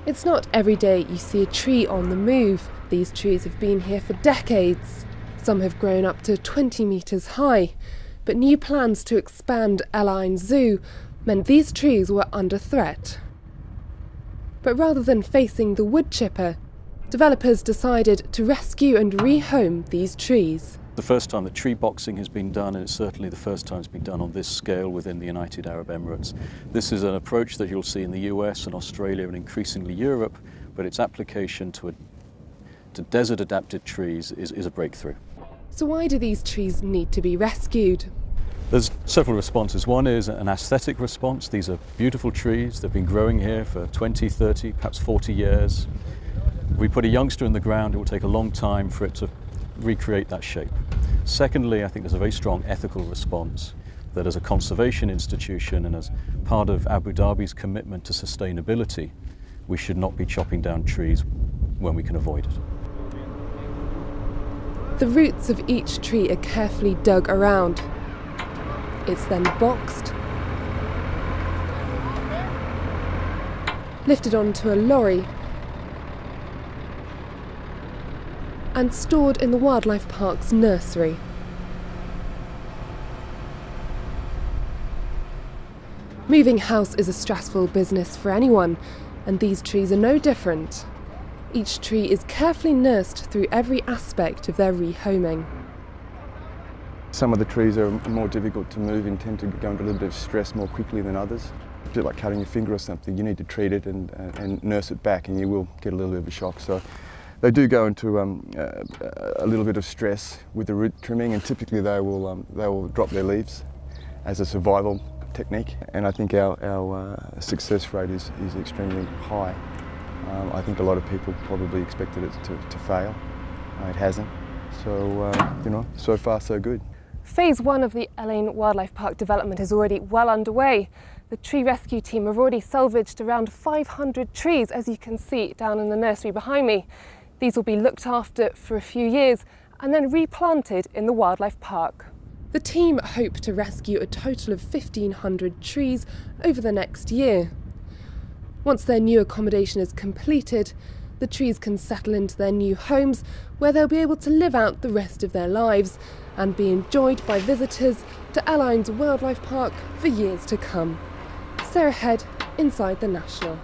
It's not every day you see a tree on the move. These trees have been here for decades. Some have grown up to 20 metres high. But new plans to expand Elaine Zoo meant these trees were under threat. But rather than facing the wood chipper, developers decided to rescue and rehome these trees. The first time that tree boxing has been done, and it's certainly the first time it's been done on this scale within the United Arab Emirates. This is an approach that you'll see in the US and Australia and increasingly Europe, but its application to desert-adapted trees is a breakthrough. So why do these trees need to be rescued? There's several responses. One is an aesthetic response. These are beautiful trees. They've been growing here for 20, 30, perhaps 40 years. If we put a youngster in the ground, it will take a long time for it to recreate that shape. Secondly, I think there's a very strong ethical response that as a conservation institution and as part of Abu Dhabi's commitment to sustainability, we should not be chopping down trees when we can avoid it. The roots of each tree are carefully dug around. It's then boxed, lifted onto a lorry and stored in the wildlife park's nursery. Moving house is a stressful business for anyone, and these trees are no different. Each tree is carefully nursed through every aspect of their rehoming. Some of the trees are more difficult to move and tend to go into a little bit of stress more quickly than others. A bit like cutting your finger or something, you need to treat it and nurse it back, and you will get a little bit of a shock. So they do go into a little bit of stress with the root trimming, and typically they will drop their leaves as a survival technique. And I think our success rate is extremely high. I think a lot of people probably expected it to fail. It hasn't. So so far so good. Phase 1 of the Elaine Wildlife Park development is already well underway. The tree rescue team have already salvaged around 500 trees, as you can see down in the nursery behind me. These will be looked after for a few years and then replanted in the wildlife park. The team hope to rescue a total of 1,500 trees over the next year. Once their new accommodation is completed, the trees can settle into their new homes where they'll be able to live out the rest of their lives and be enjoyed by visitors to Elaine's Wildlife Park for years to come. Sarah Head, Inside the National.